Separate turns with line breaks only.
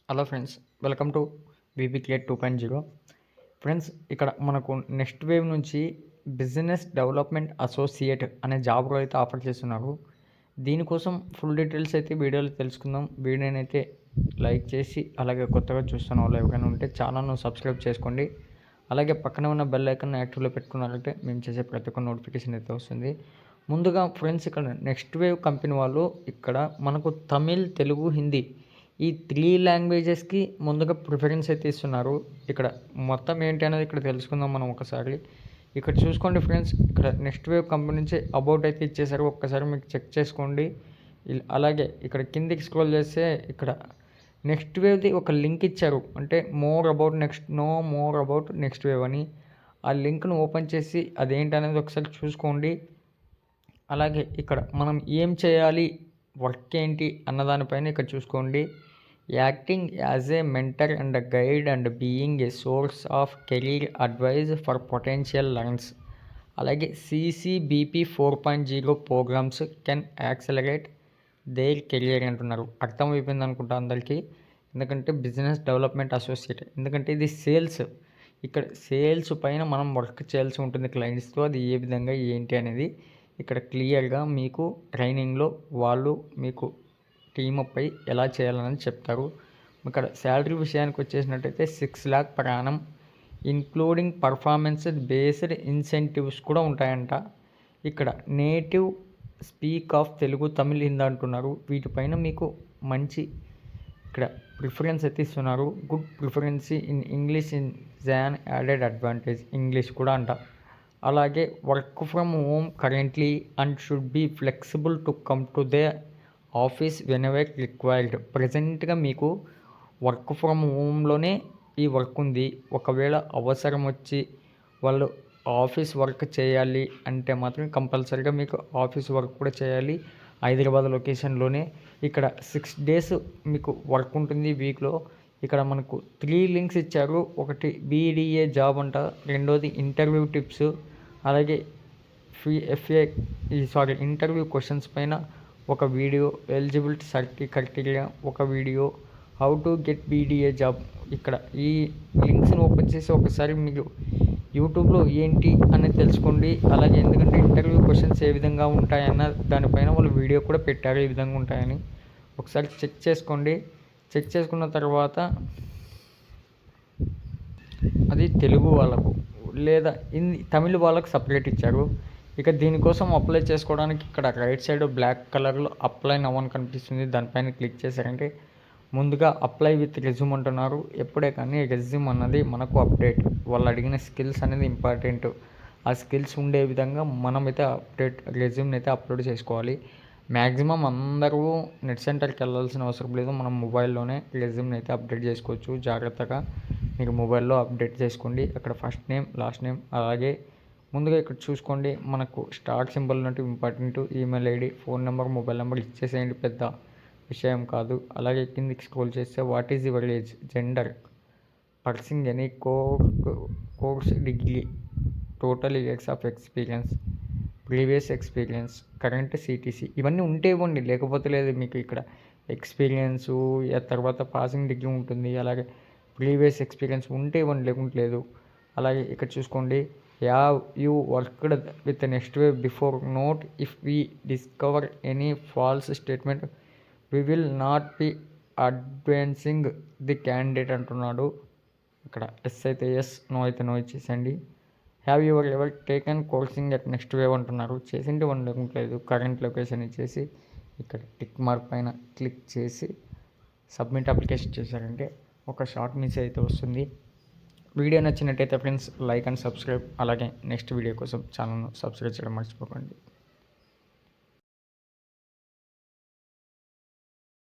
Hello friends, welcome to VB create 2.0. Friends, ఇక్కడ మనకు next wave నుంచి బిజినెస్ డెవలప్మెంట్ అసోసియేట్ అనే జాబ్ రోల్ అయితే ఆఫర్ చేస్తున్నారు. దీనికోసం ఫుల్ డీటెయిల్స్ అయితే వీడియోలో తెలుసుకుందాం. వీడియోని అయితే లైక్ చేసి అలాగే కొత్తగా చూస్తున్న వాళ్ళు ఎవరైనా ఉంటే ఛానల్ను సబ్స్క్రైబ్ చేసుకోండి. అలాగే పక్కనే ఉన్న బెల్ ఐకాన్ యాక్టివ్లో పెట్టుకున్నారంటే మేము చేసే ప్రతి ఒక్క నోటిఫికేషన్ అయితే వస్తుంది. ముందుగా ఫ్రెండ్స్, ఇక్కడ నెక్స్ట్ వేవ్ కంపెనీ వాళ్ళు ఇక్కడ మనకు తమిళ్, తెలుగు, హిందీ ఈ 3 లాంగ్వేజెస్కి ముందుగా ప్రిఫరెన్స్ అయితే ఇస్తున్నారు. ఇక్కడ మొత్తం ఏంటి అనేది ఇక్కడ తెలుసుకుందాం మనం ఒకసారి. ఇక్కడ చూసుకోండి ఫ్రెండ్స్, ఇక్కడ నెక్స్ట్ వేవ్ కంపెనీ నుంచి అబౌట్ అయితే ఇచ్చేసారు. ఒక్కసారి మీకు చెక్ చేసుకోండి. అలాగే ఇక్కడ కిందికి స్క్రోల్ చేస్తే ఇక్కడ నెక్స్ట్ వేవ్ది ఒక లింక్ ఇచ్చారు. అంటే మోర్ అబౌట్ నెక్స్ట్ వేవ్ అని. ఆ లింక్ను ఓపెన్ చేసి అదేంటి అనేది ఒకసారి చూసుకోండి. అలాగే ఇక్కడ మనం ఏం చేయాలి, వర్క్ ఏంటి అన్నదానిపైన ఇక్కడ చూసుకోండి. Acting as a mentor and guide and being a source of career advice for potential learns. అలాగే CCBP 4.0 programs can accelerate their career అంటున్నారు. అర్థమైపోయింది అనుకుంటా అందరికీ. ఎందుకంటే బిజినెస్ డెవలప్మెంట్ అసోసియేట్, ఎందుకంటే ఇది సేల్స్. ఇక్కడ సేల్స్ పైన మనం వర్క్ చేయాల్సి ఉంటుంది క్లయింట్స్తో. అది ఏ విధంగా ఏంటి అనేది ఇక్కడ క్లియర్గా మీకు ట్రైనింగ్లో వాళ్ళు మీకు టీమప్ అయి ఎలా చేయాలని చెప్తారు. ఇక్కడ శాలరీ విషయానికి వచ్చేసినట్టయితే 6 lakh per annum including performance based incentives కూడా ఉంటాయంట. ఇక్కడ native speak of Telugu, Tamil, Hindi అంటున్నారు. వీటిపైన మీకు మంచి ఇక్కడ ప్రిఫరెన్స్ అయితే ఇస్తున్నారు. Good preference in English in an added advantage, English కూడా అంట. అలాగే work from home currently and should be flexible to come to the office whenever required. ప్రజెంట్గా మీకు వర్క్ ఫ్రమ్ హోమ్లోనే ఈ వర్క్ ఉంది. ఒకవేళ అవసరం వచ్చి వాళ్ళు ఆఫీస్ వర్క్ చేయాలి అంటే మాత్రం కంపల్సరీగా మీకు ఆఫీస్ వర్క్ కూడా చేయాలి. హైదరాబాద్ లొకేషన్లోనే. ఇక్కడ 6 days మీకు వర్క్ ఉంటుంది వీక్లో. ఇక్కడ మనకు 3 links ఇచ్చారు. ఒకటి BDA జాబ్ అంట, రెండోది ఇంటర్వ్యూ టిప్స్, అలాగే ఇంటర్వ్యూ క్వశ్చన్స్ పైన ఒక వీడియో, ఎలిజిబిలిటీ క్రైటీరియా ఒక video, how to get BDA job. ఇక్కడ ఈ లింక్స్ని ఓపెన్ చేసి ఒకసారి మీరు యూట్యూబ్లో ఏంటి అనేది తెలుసుకోండి. అలాగే ఎందుకంటే ఇంటర్వ్యూ క్వశ్చన్స్ ఏ విధంగా ఉంటాయన్న దానిపైన వాళ్ళు వీడియో కూడా పెట్టారు, ఏ విధంగా ఉంటాయని. ఒకసారి చెక్ చేసుకోండి. చెక్ చేసుకున్న తర్వాత అది తెలుగు వాళ్ళకు లేదా తమిళ వాళ్ళకు సపరేట్ ఇచ్చారు. ఇక దీనికోసం అప్లై చేసుకోవడానికి ఇక్కడ రైట్ సైడ్ బ్లాక్ కలర్లో అప్లై నౌ అని కనిపిస్తుంది. దానిపైన క్లిక్ చేశారంటే ముందుగా అప్లై విత్ రెజ్యూమ్ అంటున్నారు. ఎప్పుడే కానీ రెజ్యూమ్ అన్నది మనకు అప్డేట్, వాళ్ళు అడిగిన స్కిల్స్ అనేది ఇంపార్టెంట్. ఆ స్కిల్స్ ఉండే విధంగా మనమైతే రెజ్యూమ్ని అయితే అప్లోడ్ చేసుకోవాలి. మ్యాక్సిమం అందరూ నెట్ సెంటర్కి వెళ్ళాల్సిన అవసరం లేదు. మనం మొబైల్లోనే రెజ్యూమ్ని అయితే అప్డేట్ చేసుకోవచ్చు. జాగ్రత్తగా మీరు మొబైల్లో అప్డేట్ చేసుకోండి. అక్కడ ఫస్ట్ నేమ్, లాస్ట్ నేమ్, అలాగే ముందుగా ఇక్కడ చూసుకోండి మనకు స్టార్ సింబల్ ఉన్నట్టు important. Email ID, phone number, mobile number ఇచ్చేసేయండి, పెద్ద విషయం కాదు. అలాగే కిందికి స్క్రోల్ చేస్తే what is your age, gender, పర్సింగ్ any course, degree, total years of experience, previous experience, current CTC ఇవన్నీ ఉంటే ఇవ్వండి, లేకపోతే లేదు. మీకు ఇక్కడ ఎక్స్పీరియన్సు తర్వాత పాసింగ్ డిగ్రీ ఉంటుంది. అలాగే ప్రీవియస్ ఎక్స్పీరియన్స్ ఉంటే ఇవ్వండి, లేకుంటే లేదు. అలాగే ఇక్కడ చూసుకోండి, you worked with next wave before. Note, if we discover any false statement we will not be advancing the candidate అంటున్నాడు. ఇక్కడ ఎస్ అయితే ఎస్, నో అయితే నో ఇచ్చేసండి. Have your ever taken coursing at next wave అంటున్నారు. చేసింటే one లేకుంటలేదు. Current location ఇచ్చేసి ఇక్కడ టిక్ మార్క్ పైన క్లిక్ చేసి సబ్మిట్ అప్లికేషన్ చేశారంటే ఒక షార్ట్ మెసేజ్ అయితే వస్తుంది. వీడియో నచ్చినట్టయితే ఫ్రెండ్స్ లైక్ అండ్ సబ్స్క్రైబ్, అలాగే నెక్స్ట్ వీడియో కోసం ఛానల్ను సబ్స్క్రైబ్ చేయడం మర్చిపోకండి.